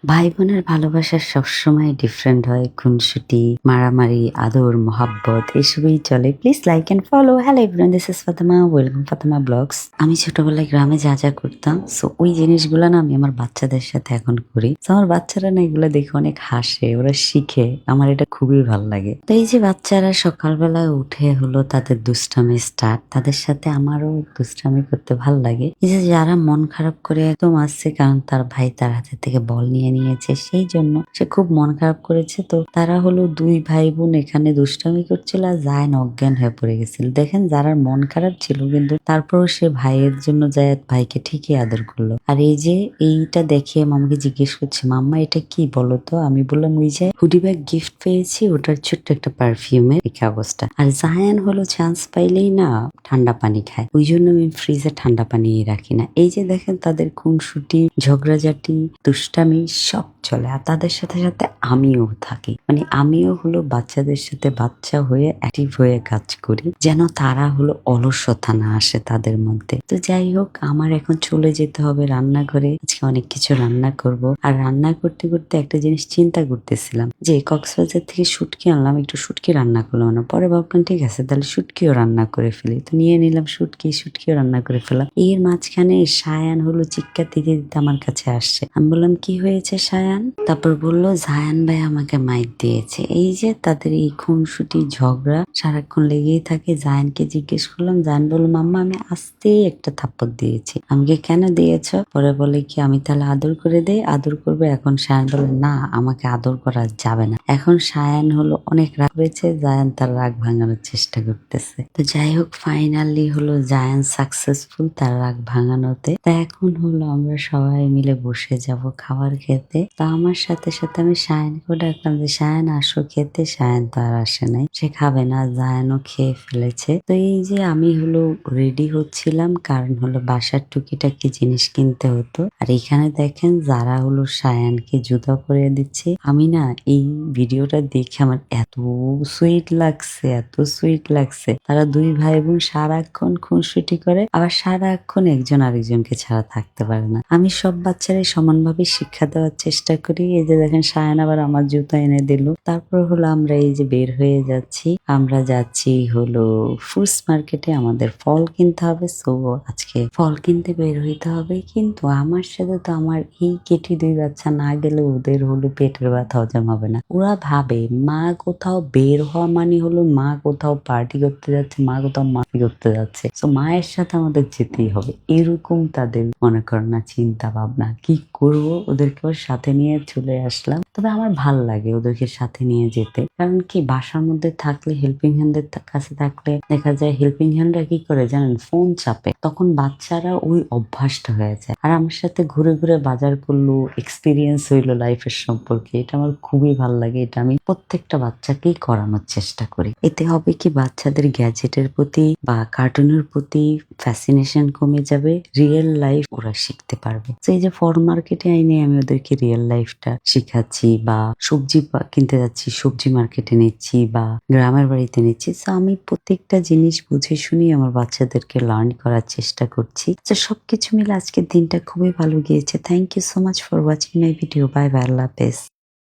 ভাই বোনের ভালোবাসা সবসময় ডিফারেন্ট হয়। খুনসুটি, মারামারি, আদর, মোহাব্বত এসবই চলে। Please like and follow. Hello everyone, this is Fatema. Welcome Fatema blogs. আমি ছোটবেলায় গ্রামে যা যা করতাম, সো ওই জিনিসগুলো না আমি আমার বাচ্চাদের সাথে এখন করি। তো আমার বাচ্চারা না এগুলো দেখে অনেক হাসে, ওরা শিখে। আমার এটা খুবই ভালো লাগে। তো এই যে বাচ্চারা সকালবেলায় উঠে হলো তাদের দুষ্টামি স্টার্ট, তাদের সাথে আমারও দুষ্টামি করতে ভাল লাগে। এই যে যারা মন খারাপ করে একদম আসছে, কারণ তার ভাই তার হাতে থেকে বল নিয়েছে, সেই জন্য সে খুব মন খারাপ করেছে। তো তারা হলো দুই ভাই বোন এখানে দুষ্টামি করছিল, আর জায়ান অজ্ঞান হয়ে পড়ে গেছিল। দেখেন যারা মন খারাপ ছিল, কিন্তু তারপরও সে ভাইয়ের জন্য জায়াত ভাইকে ঠিকই আদর করলো। আর এই যে এইটা দেখে মামাকে জিজ্ঞেস করছে, মাম্মা এটা কি বলো তো? আমি বললাম ওই যে হুডি ব্যাগ গিফট পেয়েছি, ওটার ছোট্ট একটা পারফিউমের এই কাগজটা। আর জায়ান হলো চান্স পাইলেই না ঠান্ডা পানি খায়, ওই জন্য আমি ফ্রিজে ঠান্ডা পানি রাখি না। এই যে দেখেন তাদের খুনসুটি, ঝগড়াঝাটি, দুষ্টামি সব চলে। আর তাদের সাথে সাথে আমিও থাকি, মানে আমিও হলো বাচ্চাদের সাথে বাচ্চা হয়ে অ্যাক্টিভ হয়ে কাজ করি, যেন তারা হলো অলসতা না আসে তাদের মধ্যে। তো যাই হোক, আমার এখন চলে যেতে হবে রান্নাঘরে। আজকে অনেক কিছু রান্না করব। আর রান্না করতে করতে একটা জিনিস চিন্তা করতেছিলাম, যে কক্সবাজার থেকে শুটকি আনলাম, একটু শুটকি রান্না করলাম না। পরে ভাবলাম ঠিক আছে, তাহলে শুটকিও রান্না করে ফেলি। তো নিয়ে নিলাম শুটকিও রান্না করে ফেলাম। এর মাঝখানে সায়ান হলো চিৎকার দিতে দিতে আমার কাছে আসছে। আমি বললাম কি হয়েছে সায়ান? তারপর বলল জায়ান ভাই আমাকে মাইর দিয়েছে। এই যে তাদের এই খুনসুটি ঝগড়া সারাক্ষণ লেগেই থাকে। জায়ানকে জিজ্ঞেস করলাম, জায়ান বলল মাম্মা আমি আস্তেই একটা থাপ্পড় দিয়েছি। আমাকে কেন দিয়েছ? পরে বলে কি আমি তাহলে আদর করে দেই, আদর করবে। এখন সায়ান বলে না, আমাকে আদর করা যাবে না। এখন সায়ান হলো অনেক রাগ হয়েছে, জায়ান তার রাগ ভাঙানোর চেষ্টা করতেছে। তো যাই হোক, ফাইনালি হলো জায়ান সাকসেসফুল তার রাগ ভাঙানোতে। তা এখন হলো আমরা সবাই মিলে বসে যাব খাবার খেতে। তা আমার সাথে সাথে আমি সায়ানকেও ডাকলাম যে সায়ান আসো খেতে। সায়ান তো আর আসে নাই, সে খাবে না। জায়ানও খেয়ে ফেলেছে। তো এই যে আমি হলো রেডি হচ্ছিলাম, কারণ হলো বাসার টুকিটাকি জিনিস কিনতে হতো। আর এখানে দেখেন যারা হলো সায়ানকে জুতা পরিয়ে দিচ্ছে। আমি না এই ভিডিওটা দেখে আমার এত সুইট লাগছে, এত সুইট লাগছে। তারা দুই ভাই বোন সারাক্ষণ খুনসুটি করে, আবার সারাক্ষণ একজন আরেকজনকে ছাড়া থাকতে পারে না। আমি সব বাচ্চারাই সমানভাবে শিক্ষা দেওয়ার চেষ্টা করি। এই যে দেখেন সায়ান আবার আমার জুতা এনে দিল। তারপর হলো আমরা এই যে বের হয়ে যাচ্ছি। আমরা যাচ্ছি হলো ফ্রুটস মার্কেটে, আমাদের ফল কিনতে হবে। সো আজকে ফল কিনতে বের হইতে হবে। কিন্তু আমার সাথে তো আমার এই কেটি দুই বাচ্চা না গেলে ওদের হলো পেটের ব্যথা হজম হবে না। ওরা ভাবে মা কোথাও বের হওয়া মানে হলো মা কোথাও পার্টি করতে যাচ্ছে, মা কোথাও মাটি করতে যাচ্ছে, তো মায়ের সাথে আমাদের যেতেই হবে, এরকম তাদের মনে করেন না চিন্তা ভাবনা। কি করব, ওদেরকে সাথে নিয়ে চলে আসলাম। তবে আমার ভাল লাগে ওদেরকে সাথে নিয়ে যেতে, কারণ কি বাসার মধ্যে থাকলে হেল্পিং হ্যান্ডের কাছে থাকলে দেখা যায় হেল্পিং হ্যান্ডরা কি করে জানেন, ফোন চাপে। তখন বাচ্চারা ওই অভ্যাসটা হয়ে যায়। আর আমার সাথে ঘুরে ঘুরে বাজার করলো, এক্সপিরিয়েন্স হইলো লাইফের সম্পর্কে। এটা আমার খুবই ভালো লাগে। এটা আমি প্রত্যেকটা বাচ্চাকেই করানোর চেষ্টা করি। এতে হবে কি বাচ্চাদের গ্যাজেটের প্রতি বা কার্টুনের প্রতি ফ্যাসিনেশন কমে যাবে, রিয়েল লাইফ ওরা শিখতে পারবে। তো এই যে ফর মার্কেটে আইনে আমি ওদেরকে রিয়েল লাইফটা শিখাচ্ছি, বা সবজি কিনতে যাচ্ছি সবজি মার্কেটে নিচ্ছি, বা গ্রামের বাড়িতে নিচ্ছি। তো আমি প্রত্যেকটা জিনিস বুঝে শুনি আমার বাচ্চাদেরকে লার্ন করার চেষ্টা করছি। তো সবকিছু মিলে আজকের দিনটা খুবই ভালো গিয়েছে। Thank you so much for watching my video. Bye bye, আল্লাহ হাফেজ।